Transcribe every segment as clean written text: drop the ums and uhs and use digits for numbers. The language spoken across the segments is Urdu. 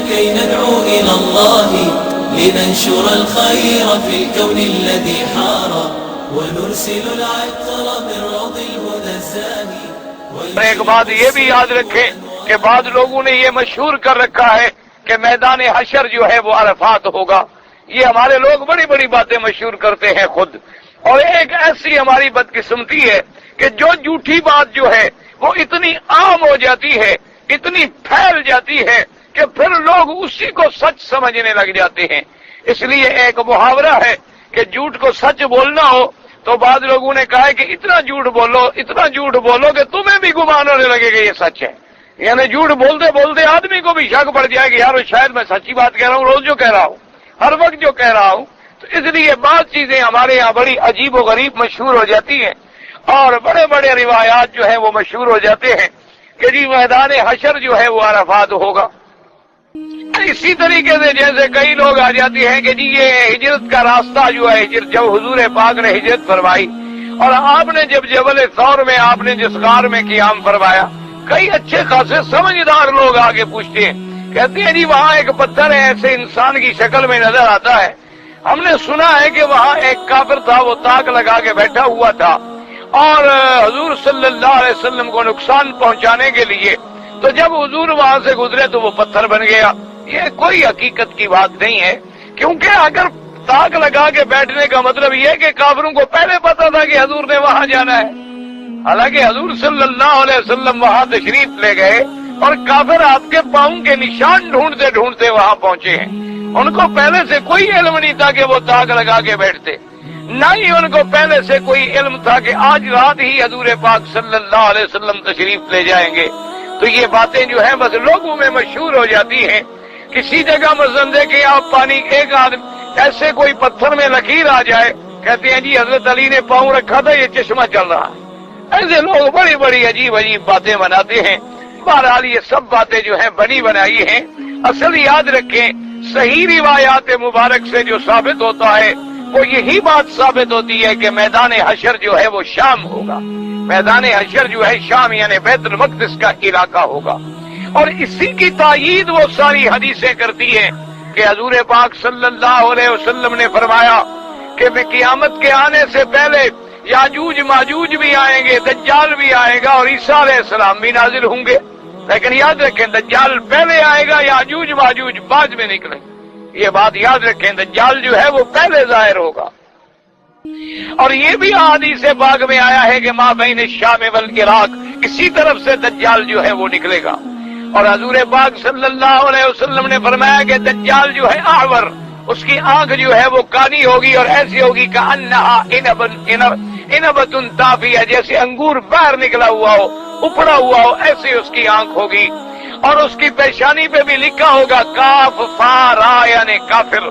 كي ندعو إلى الله لننشر الخير في الكون الذي حار ونرسل العطر من روض الهدى الزاهي. ایک بات یہ بھی یاد رکھیں کہ بعض لوگوں نے یہ مشہور کر رکھا ہے کہ میدان حشر جو ہے وہ عرفات ہوگا. یہ ہمارے لوگ بڑی بڑی باتیں مشہور کرتے ہیں خود. اور ایک ایسی ہماری بدقسمتی ہے کہ جو جھوٹی بات جو ہے وہ اتنی عام ہو جاتی ہے، اتنی پھیل جاتی ہے کہ پھر لوگ اسی کو سچ سمجھنے لگ جاتے ہیں. اس لیے ایک محاورہ ہے کہ جھوٹ کو سچ بولنا ہو تو بعض لوگوں نے کہا ہے کہ اتنا جھوٹ بولو کہ تمہیں بھی گمان ہونے لگے گا یہ سچ ہے. یعنی جھوٹ بولتے بولتے آدمی کو بھی شک پڑ جائے کہ یار شاید میں سچی بات کہہ رہا ہوں، روز جو کہہ رہا ہوں، ہر وقت جو کہہ رہا ہوں. تو اس لیے بعض چیزیں ہمارے یہاں بڑی عجیب و غریب مشہور ہو جاتی ہیں اور بڑے بڑے روایات جو ہیں وہ مشہور ہو جاتے ہیں کہ جی میدان حشر جو ہے وہ عرفات ہوگا. اسی طریقے سے جیسے کئی لوگ آ جاتے ہیں کہ جی یہ ہجرت کا راستہ جو ہے جب حضور پاک نے ہجرت فرمائی اور آپ نے جب جبل ثور میں آپ نے جس غار میں قیام فرمایا، کئی اچھے خاصے سمجھدار لوگ آگے پوچھتے ہیں، کہتے ہیں جی وہاں ایک پتھر ہے ایسے انسان کی شکل میں نظر آتا ہے. ہم نے سنا ہے کہ وہاں ایک کافر تھا، وہ تاک لگا کے بیٹھا ہوا تھا اور حضور صلی اللہ علیہ وسلم کو نقصان پہنچانے کے لیے، تو جب حضور وہاں سے گزرے تو وہ پتھر بن گیا. یہ کوئی حقیقت کی بات نہیں ہے، کیونکہ اگر تاک لگا کے بیٹھنے کا مطلب یہ کہ کافروں کو پہلے پتا تھا کہ حضور نے وہاں جانا ہے. حالانکہ حضور صلی اللہ علیہ وسلم وہاں تشریف لے گئے اور کافر آپ کے پاؤں کے نشان ڈھونڈتے ڈھونڈتے وہاں پہنچے ہیں. ان کو پہلے سے کوئی علم نہیں تھا کہ وہ تاک لگا کے بیٹھتے، نہ ہی ان کو پہلے سے کوئی علم تھا کہ آج رات ہی حضور پاک صلی اللہ علیہ وسلم تشریف لے جائیں گے. تو یہ باتیں جو ہیں بس لوگوں میں مشہور ہو جاتی ہیں. کسی جگہ مثلاً دیکھیں آپ پانی ایک آدمی ایسے کوئی پتھر میں لکیر آ جائے، کہتے ہیں جی حضرت علی نے پاؤں رکھا تھا یہ چشمہ چل رہا ہے. ایسے لوگ بڑی بڑی عجیب عجیب باتیں بناتے ہیں. بہرحال یہ سب باتیں جو ہیں بنی بنائی ہیں. اصل یاد رکھیں صحیح روایات مبارک سے جو ثابت ہوتا ہے وہ یہی بات ثابت ہوتی ہے کہ میدان حشر جو ہے وہ شام ہوگا. میدان حشر جو ہے شام یعنی بیت المقدس کا علاقہ ہوگا. اور اسی کی تائید وہ ساری حدیثیں کرتی ہیں کہ حضور پاک صلی اللہ علیہ وسلم نے فرمایا کہ قیامت کے آنے سے پہلے یاجوج ماجوج بھی آئیں گے، دجال بھی آئے گا اور عیسیٰ علیہ السلام بھی نازل ہوں گے. لیکن یاد رکھیں دجال پہلے آئے گا، یاجوج ماجوج بعد میں نکلیں. یہ بات یاد رکھیں دجال جو ہے وہ پہلے ظاہر ہوگا. اور یہ بھی حدیث پاک میں آیا ہے کہ ما بین الشام والعراق، اسی طرف سے دجال جو ہے وہ نکلے گا. اور حضور پاک صلی اللہ علیہ وسلم نے فرمایا کہ دجال جو ہے اعور، اس کی آنکھ جو ہے وہ کانی ہوگی اور ایسی ہوگی کہ انبت طافیہ، جیسے انگور باہر نکلا ہوا ہو، اپڑا ہوا ہو، ایسی اس کی آنکھ ہوگی. اور اس کی پیشانی پہ بھی لکھا ہوگا کاف فا را یعنی کافر.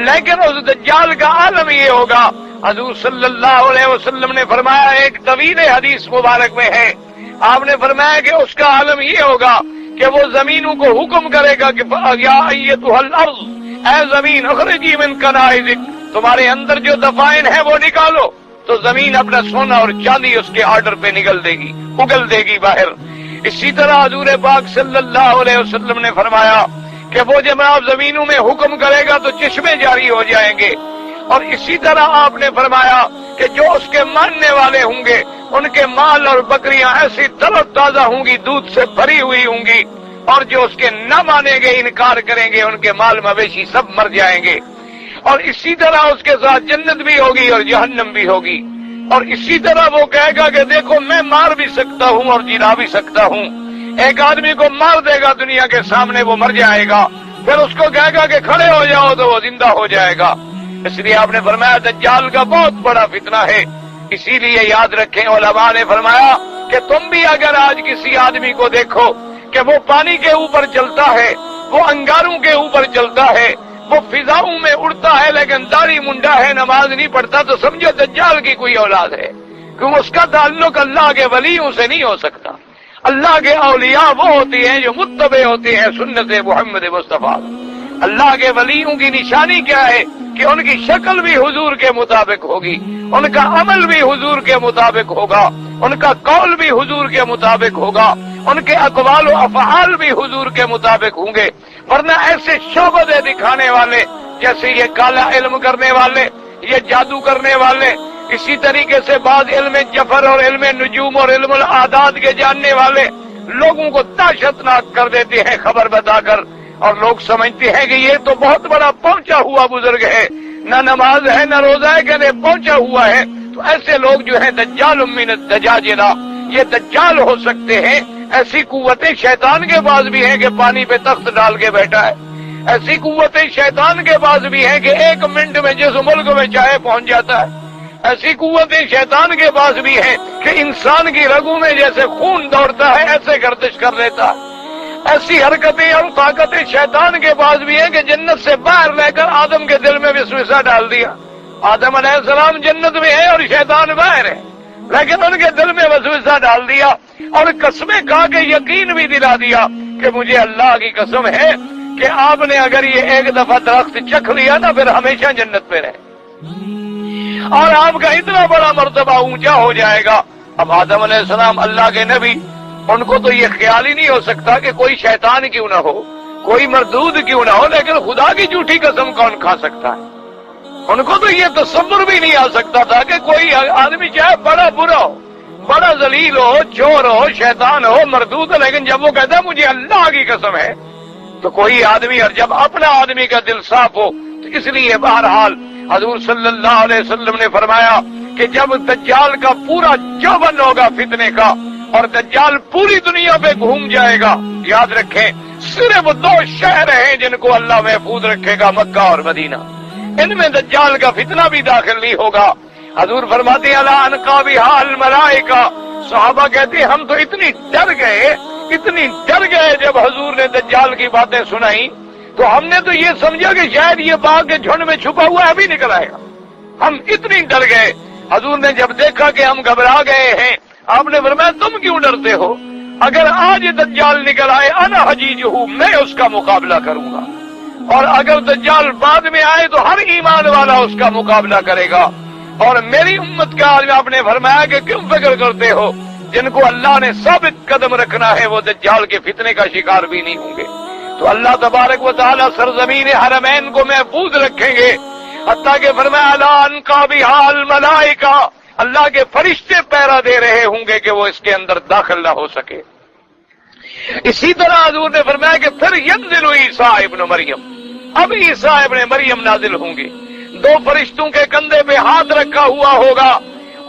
لیکن اس دجال کا عالم یہ ہوگا، حضور صلی اللہ علیہ وسلم نے فرمایا، ایک طویل حدیث مبارک میں ہے، آپ نے فرمایا کہ اس کا عالم یہ ہوگا کہ وہ زمینوں کو حکم کرے گا کہ یا ایتھا الارض، اے زمین اخرجی من کنائزک، تمہارے اندر جو دفائن ہے وہ نکالو. تو زمین اپنا سونا اور چاندی اس کے آرڈر پہ نکل دے گی، اگل دے گی باہر. اسی طرح حضور پاک صلی اللہ علیہ وسلم نے فرمایا کہ وہ جب آپ زمینوں میں حکم کرے گا تو چشمے جاری ہو جائیں گے. اور اسی طرح آپ نے فرمایا کہ جو اس کے ماننے والے ہوں گے ان کے مال اور بکریاں ایسی تر و تازہ ہوں گی، دودھ سے بھری ہوئی ہوں گی، اور جو اس کے نہ مانیں گے، انکار کریں گے، ان کے مال مویشی سب مر جائیں گے. اور اسی طرح اس کے ساتھ جنت بھی ہوگی اور جہنم بھی ہوگی. اور اسی طرح وہ کہے گا کہ دیکھو میں مار بھی سکتا ہوں اور جلا بھی سکتا ہوں. ایک آدمی کو مار دے گا دنیا کے سامنے، وہ مر جائے گا، پھر اس کو کہے گا کہ کھڑے ہو جاؤ تو وہ زندہ ہو جائے گا. اس لیے آپ نے فرمایا دجال کا بہت بڑا فتنہ ہے. اسی لیے یاد رکھیں علماء نے فرمایا کہ تم بھی اگر آج کسی آدمی کو دیکھو کہ وہ پانی کے اوپر چلتا ہے، وہ انگاروں کے اوپر چلتا ہے، وہ فضاؤں میں اڑتا ہے لیکن داڑھی منڈا ہے، نماز نہیں پڑھتا، تو سمجھو دجال کی کوئی اولاد ہے، کیوں اس کا تعلق اللہ کے ولیوں سے نہیں ہو سکتا. اللہ کے اولیاء وہ ہوتے ہیں جو متبع ہوتے ہیں سنت محمد مصطفیٰ. اللہ کے ولیوں کی نشانی کیا ہے کہ ان کی شکل بھی حضور کے مطابق ہوگی، ان کا عمل بھی حضور کے مطابق ہوگا، ان کا قول بھی حضور کے مطابق ہوگا، ان کے اقوال و افعال بھی حضور کے مطابق ہوں گے، ورنہ ایسے شعبدے دکھانے والے جیسے یہ کالا علم کرنے والے، یہ جادو کرنے والے، اسی طریقے سے بعض علم جفر اور علم نجوم اور علم العادات کے جاننے والے لوگوں کو دہشتناک کر دیتے ہیں خبر بتا کر، اور لوگ سمجھتے ہیں کہ یہ تو بہت بڑا پہنچا ہوا بزرگ ہے، نہ نماز ہے نہ روزہ ہے کہ نہیں پہنچا ہوا ہے۔ تو ایسے لوگ جو ہیں دجال من الدجاجلہ، یہ دجال ہو سکتے ہیں۔ ایسی قوتیں شیطان کے پاس بھی ہیں کہ پانی پہ تخت ڈال کے بیٹھا ہے، ایسی قوتیں شیطان کے پاس بھی ہیں کہ 1 منٹ میں جس ملک میں چاہے پہنچ جاتا ہے، ایسی قوتیں شیطان کے پاس بھی ہیں کہ انسان کی رگوں میں جیسے خون دوڑتا ہے ایسے گردش کر لیتا ہے، ایسی حرکتیں اور طاقتیں شیطان کے پاس بھی ہیں کہ جنت سے باہر لے کر آدم کے دل میں وسوسہ ڈال دیا۔ آدم علیہ السلام جنت میں ہے اور شیطان باہر ہے، لیکن ان کے دل میں وسوسہ ڈال دیا اور قسمیں کھا کے یقین بھی دلا دیا کہ مجھے اللہ کی قسم ہے کہ آپ نے اگر یہ ایک دفعہ درخت چکھ لیا نا پھر ہمیشہ جنت میں رہے اور آپ کا اتنا بڑا مرتبہ اونچا ہو جائے گا۔ اب آدم علیہ السلام اللہ کے نبی، ان کو تو یہ خیال ہی نہیں ہو سکتا کہ کوئی شیطان کیوں نہ ہو، کوئی مردود کیوں نہ ہو، لیکن خدا کی جھوٹی قسم کون کھا سکتا ہے؟ ان کو تو یہ تصور بھی نہیں آ سکتا تھا کہ کوئی آدمی چاہے بڑا برا ہو، بڑا ذلیل ہو، چور ہو، شیطان ہو، مردود ہو، لیکن جب وہ کہتا ہے مجھے اللہ کی قسم ہے تو کوئی آدمی، اور جب اپنا آدمی کا دل صاف ہو تو اس لیے بہرحال حضور صلی اللہ علیہ وسلم نے فرمایا کہ جب دجال کا پورا چوبند ہوگا فتنے کا اور دجال پوری دنیا پہ گھوم جائے گا، یاد رکھیں صرف 2 شہر ہیں جن کو اللہ محفوظ رکھے گا، مکہ اور مدینہ، ان میں دجال کا فتنہ بھی داخل نہیں ہوگا۔ حضور فرماتے ہیں الا انقا بہا الملائکہ، صحابہ کہتے ہیں ہم تو اتنی ڈر گئے جب حضور نے دجال کی باتیں سنائی تو ہم نے تو یہ سمجھا کہ شاید یہ باغ کے جھنڈ میں چھپا ہوا ابھی نکل آئے گا، ہم اتنی ڈر گئے۔ حضور نے جب دیکھا کہ ہم گھبرا گئے ہیں، آپ نے فرمایا تم کیوں ڈرتے ہو؟ اگر آج دجال نکل آئے انا حجیجہ، میں اس کا مقابلہ کروں گا، اور اگر دجال بعد میں آئے تو ہر ایمان والا اس کا مقابلہ کرے گا، اور میری امت کا آج آپ نے فرمایا کہ کیوں فکر کرتے ہو؟ جن کو اللہ نے ثابت قدم رکھنا ہے وہ دجال کے فتنے کا شکار بھی نہیں ہوں گے۔ تو اللہ تبارک و تعالی سرزمین حرمین کو محفوظ رکھیں گے، حتیٰ کہ فرمایا الا انقا بہا الملائکہ، اللہ کے فرشتے پہرا دے رہے ہوں گے کہ وہ اس کے اندر داخل نہ ہو سکے۔ اسی طرح حضور نے فرمایا کہ پھر ینزل عیسیٰ ابن مریم، اب عیسیٰ ابن مریم نازل ہوں گے، 2 فرشتوں کے کندھے پہ ہاتھ رکھا ہوا ہوگا،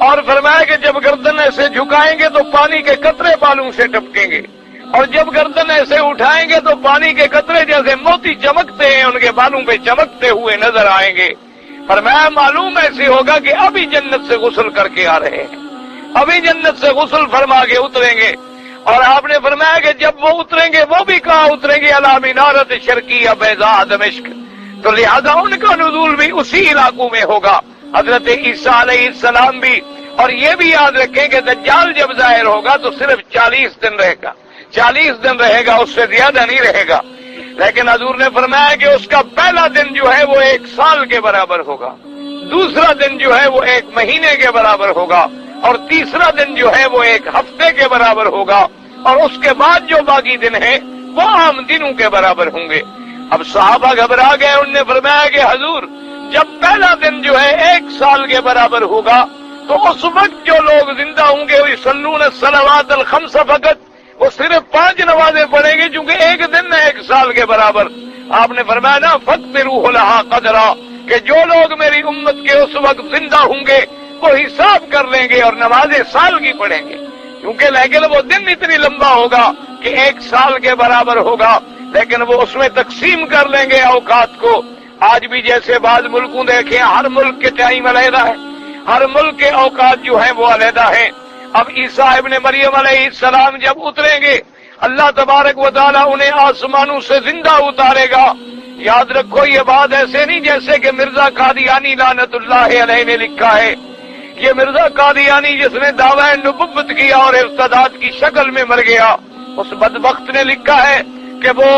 اور فرمایا کہ جب گردن ایسے جھکائیں گے تو پانی کے قطرے بالوں سے ٹپکیں گے، اور جب گردن ایسے اٹھائیں گے تو پانی کے قطرے جیسے موتی چمکتے ہیں ان کے بالوں پہ چمکتے ہوئے نظر آئیں گے۔ فرمایا معلوم ایسے ہوگا کہ ابھی جنت سے غسل کر کے آ رہے ہیں، ابھی جنت سے غسل فرما کے اتریں گے، اور آپ نے فرمایا کہ جب وہ اتریں گے وہ بھی کہاں اتریں گے؟ علی منارت شرقیہ بیضاء دمشق، تو لہذا ان کا نزول بھی اسی علاقوں میں ہوگا، حضرت عیسیٰ علیہ السلام بھی۔ اور یہ بھی یاد رکھیں کہ دجال جب ظاہر ہوگا تو صرف 40 دن رہے گا، 40 دن رہے گا، اس سے زیادہ نہیں رہے گا، لیکن حضور نے فرمایا کہ اس کا پہلا دن جو ہے وہ 1 سال کے برابر ہوگا، دوسرا دن جو ہے وہ 1 مہینے کے برابر ہوگا، اور تیسرا دن جو ہے وہ 1 ہفتے کے برابر ہوگا، اور اس کے بعد جو باقی دن ہیں وہ عام دنوں کے برابر ہوں گے۔ اب صحابہ گھبرا گئے، انہوں نے فرمایا کہ حضور جب پہلا دن جو ہے 1 سال کے برابر ہوگا تو اس وقت جو لوگ زندہ ہوں گے وہ یصلون الصلوات الخمس فقط، وہ صرف 5 نمازیں پڑھیں گے، چونکہ 1 دن ہے 1 سال کے برابر۔ آپ نے فرمایا نا فَقْدِرُوا لَهَا قَدْرًا، کہ جو لوگ میری امت کے اس وقت زندہ ہوں گے وہ حساب کر لیں گے اور نمازیں سال کی پڑھیں گے، کیونکہ لیکن وہ دن اتنی لمبا ہوگا کہ 1 سال کے برابر ہوگا، لیکن وہ اس میں تقسیم کر لیں گے اوقات کو۔ آج بھی جیسے بعض ملکوں دیکھیں ہر ملک کے ٹائم علیحدہ ہے، ہر ملک کے اوقات جو ہیں وہ علیحدہ ہیں۔ اب عیسیٰ ابن مریم علیہ السلام جب اتریں گے اللہ تبارک و تعالیٰ انہیں آسمانوں سے زندہ اتارے گا۔ یاد رکھو یہ بات ایسے نہیں جیسے کہ مرزا قادیانی لعنت اللہ علیہ نے لکھا ہے، یہ مرزا قادیانی جس نے دعوی نبوت کیا اور ارتداد کی شکل میں مر گیا، اس بدبخت نے لکھا ہے کہ وہ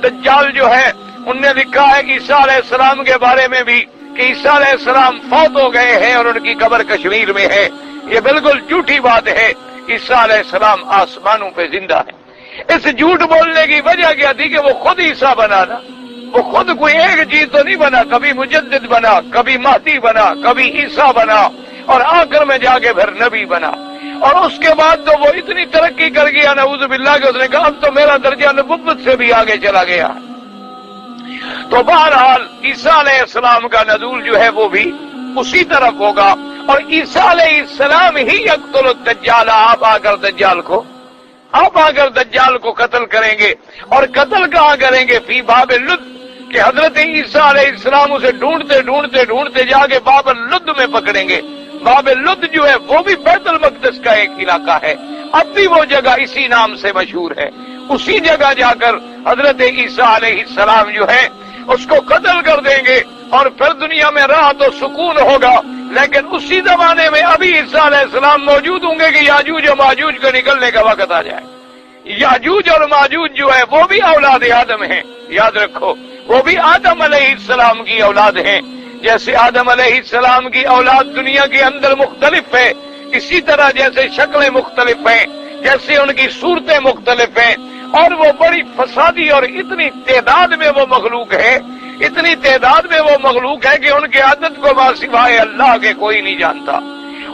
دجال جو ہے ان نے لکھا ہے عیسیٰ علیہ السلام کے بارے میں بھی کہ عیسیٰ علیہ السلام فوت ہو گئے ہیں اور ان کی قبر کشمیر میں ہے۔ یہ بالکل جھوٹی بات ہے، عیسیٰ علیہ السلام آسمانوں پہ زندہ ہے۔ اس جھوٹ بولنے کی وجہ کیا تھی کہ وہ خود عیسیٰ بنا نا، وہ خود کوئی ایک چیز تو نہیں بنا، کبھی مجدد بنا، کبھی مہدی بنا، کبھی عیسیٰ بنا، اور آخر میں جا کے پھر نبی بنا۔ اور اس کے بعد تو وہ اتنی ترقی کر گیا نعوذ باللہ کہ اس نے کہا اب تو میرا درجہ نبوت سے بھی آگے چلا گیا۔ تو بہرحال عیسیٰ علیہ السلام کا نزول جو ہے وہ بھی اسی طرف ہوگا، اور عیسیٰ علیہ السلام ہی یقتل الدجال، آپ آ کر دجال کو قتل کریں گے۔ اور قتل کہاں کریں گے؟ فی باب لد، کہ حضرت عیسیٰ علیہ السلام اسے ڈھونڈتے جا کے باب لد میں پکڑیں گے۔ باب لد جو ہے وہ بھی بیت المقدس کا ایک علاقہ ہے، اب بھی وہ جگہ اسی نام سے مشہور ہے۔ اسی جگہ جا کر حضرت عیسیٰ علیہ السلام جو ہے اس کو قتل کر دیں گے، اور پھر دنیا میں راحت و سکون ہوگا۔ لیکن اسی زمانے میں ابھی عیسیٰ علیہ السلام موجود ہوں گے کہ یاجوج اور ماجوج کو نکلنے کا وقت آ جائے۔ یاجوج اور ماجوج جو ہے وہ بھی اولاد آدم ہیں، یاد رکھو، وہ بھی آدم علیہ السلام کی اولاد ہیں۔ جیسے آدم علیہ السلام کی اولاد دنیا کے اندر مختلف ہے، اسی طرح جیسے شکلیں مختلف ہیں، جیسے ان کی صورتیں مختلف ہیں، اور وہ بڑی فسادی اور اتنی تعداد میں وہ مخلوق ہے، اتنی تعداد میں وہ مخلوق ہے کہ ان کے عدد کو سوائے اللہ کے کوئی نہیں جانتا۔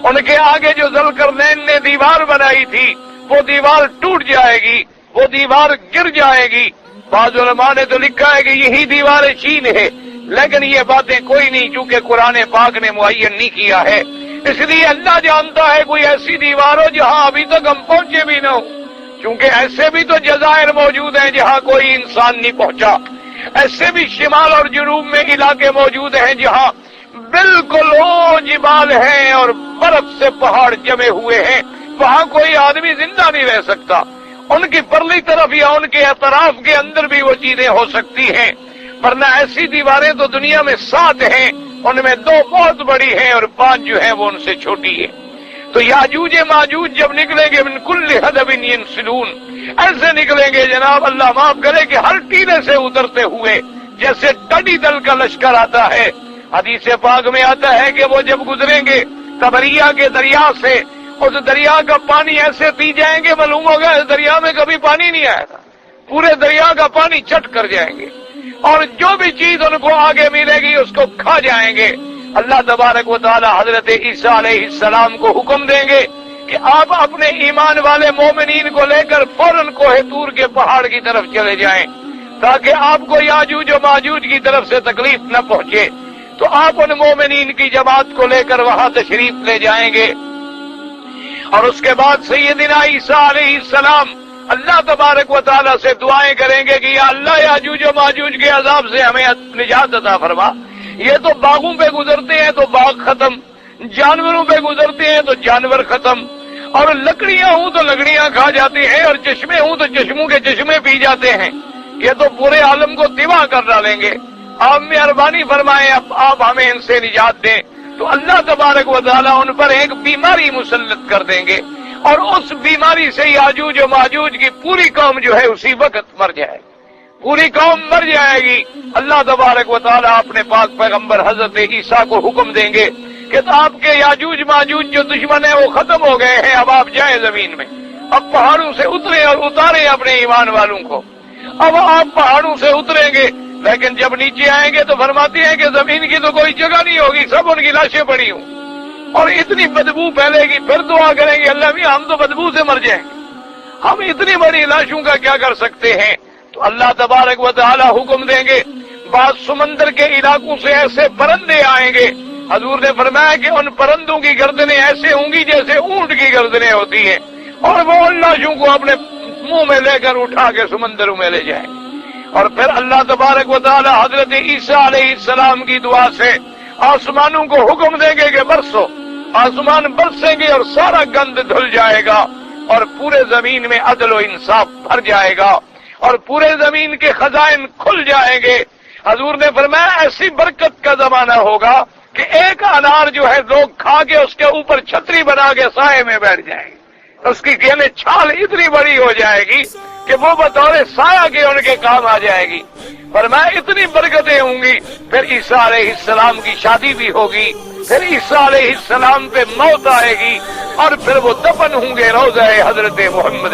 ان کے آگے جو ذوالقرنین نے دیوار بنائی تھی وہ دیوار ٹوٹ جائے گی، وہ دیوار گر جائے گی۔ بعض علماء نے تو لکھا ہے کہ یہی دیوار چین ہے، لیکن یہ باتیں کوئی نہیں، چونکہ قرآن پاک نے معین نہیں کیا ہے۔ اس لیے اللہ جانتا ہے کوئی ایسی دیوار ہو جہاں ابھی تک ہم پہنچے بھی نہ ہوں، کیونکہ ایسے بھی تو جزائر موجود ہیں جہاں کوئی انسان نہیں پہنچا، ایسے بھی شمال اور جنوب میں علاقے موجود ہیں جہاں بالکل وہ جبال ہیں اور برف سے پہاڑ جمے ہوئے ہیں، وہاں کوئی آدمی زندہ نہیں رہ سکتا۔ ان کی پرلی طرف یا ان کے اطراف کے اندر بھی وہ چیزیں ہو سکتی ہیں، ورنہ ایسی دیواریں تو دنیا میں 7 ہیں، ان میں 2 بہت بڑی ہیں اور 5 جو ہیں وہ ان سے چھوٹی ہے۔ تو یاجوج ماجوج جب نکلیں گے من کل حدب ینسلون، ایسے نکلیں گے جناب اللہ معاف کرے کہ ہر ٹیلے سے اترتے ہوئے، جیسے ٹڈی دل کا لشکر آتا ہے۔ حدیث پاک میں آتا ہے کہ وہ جب گزریں گے تبریہ کے دریا سے، اس دریا کا پانی ایسے پی جائیں گے معلوم ہوگا اس دریا میں کبھی پانی نہیں آیا تھا، پورے دریا کا پانی چٹ کر جائیں گے، اور جو بھی چیز ان کو آگے ملے گی اس کو کھا جائیں گے۔ اللہ تبارک و تعالی حضرت عیسیٰ علیہ السلام کو حکم دیں گے کہ آپ اپنے ایمان والے مومنین کو لے کر فوراً کوہ طور کے پہاڑ کی طرف چلے جائیں، تاکہ آپ کو یاجوج و ماجوج کی طرف سے تکلیف نہ پہنچے۔ تو آپ ان مومنین کی جماعت کو لے کر وہاں تشریف لے جائیں گے، اور اس کے بعد سیدنا عیسیٰ علیہ السلام اللہ تبارک و تعالیٰ سے دعائیں کریں گے کہ یا اللہ یاجوج و ماجوج کے عذاب سے ہمیں نجات عطا فرما۔ یہ تو باغوں پہ گزرتے ہیں تو باغ ختم، جانوروں پہ گزرتے ہیں تو جانور ختم، اور لکڑیاں ہوں تو لکڑیاں کھا جاتی ہیں، اور چشمے ہوں تو چشموں کے چشمے پی جاتے ہیں، یہ تو پورے عالم کو تباہ کر ڈالیں گے۔ آپ مہربانی فرمائیں آپ ہمیں ان سے نجات دیں۔ تو اللہ تبارک و تعالیٰ ان پر ایک بیماری مسلط کر دیں گے، اور اس بیماری سے یاجوج و ماجوج کی پوری قوم جو ہے اسی وقت مر جائے گی، پوری قوم مر جائے گی۔ اللہ تبارک و تعالیٰ اپنے پاک پیغمبر حضرت عیسیٰ کو حکم دیں گے کہ آپ کے یاجوج ماجوج جو دشمن ہیں وہ ختم ہو گئے ہیں، اب آپ جائیں زمین میں، اب پہاڑوں سے اتریں اور اتاریں اپنے ایمان والوں کو۔ اب آپ پہاڑوں سے اتریں گے، لیکن جب نیچے آئیں گے تو فرماتے ہیں کہ زمین کی تو کوئی جگہ نہیں ہوگی، سب ان کی لاشیں پڑی ہوں، اور اتنی بدبو پھیلے گی۔ پھر دعا کریں گے اللہ بھی ہم تو بدبو سے مر جائیں گے، ہم اتنی بڑی لاشوں کا کیا کر سکتے ہیں؟ تو اللہ تبارک و تعالی حکم دیں گے، بعض سمندر کے علاقوں سے ایسے پرندے آئیں گے، حضور نے فرمایا کہ ان پرندوں کی گردنیں ایسے ہوں گی جیسے اونٹ کی گردنیں ہوتی ہیں، اور وہ ان لاشوں کو اپنے منہ میں لے کر اٹھا کے سمندروں میں لے جائیں گے۔ اور پھر اللہ تبارک و تعالی حضرت عیسیٰ علیہ السلام کی دعا سے آسمانوں کو حکم دیں گے کہ برسو، آسمان برسیں گے اور سارا گند دھل جائے گا، اور پورے زمین میں عدل و انصاف بھر جائے گا، اور پورے زمین کے خزائن کھل جائیں گے۔ حضور نے فرمایا ایسی برکت کا زمانہ ہوگا کہ ایک انار جو ہے لوگ کھا کے اس کے اوپر چھتری بنا کے سائے میں بیٹھ جائیں گے، اس کی یعنی چھال اتنی بڑی ہو جائے گی کہ وہ بطور سایہ کے ان کے کام آ جائے گی۔ فرمایا اتنی برکتیں ہوں گی۔ پھر عیسیٰ علیہ السلام کی شادی بھی ہوگی، پھر عیسیٰ علیہ السلام پہ موت آئے گی، اور پھر وہ دفن ہوں گے روضہ حضرت محمد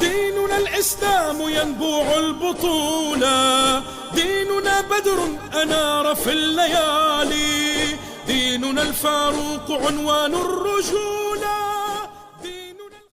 ديننا الإسلام ينبوع البطولة، ديننا بدر أنار في الليالي، ديننا الفاروق عنوان الرجولة.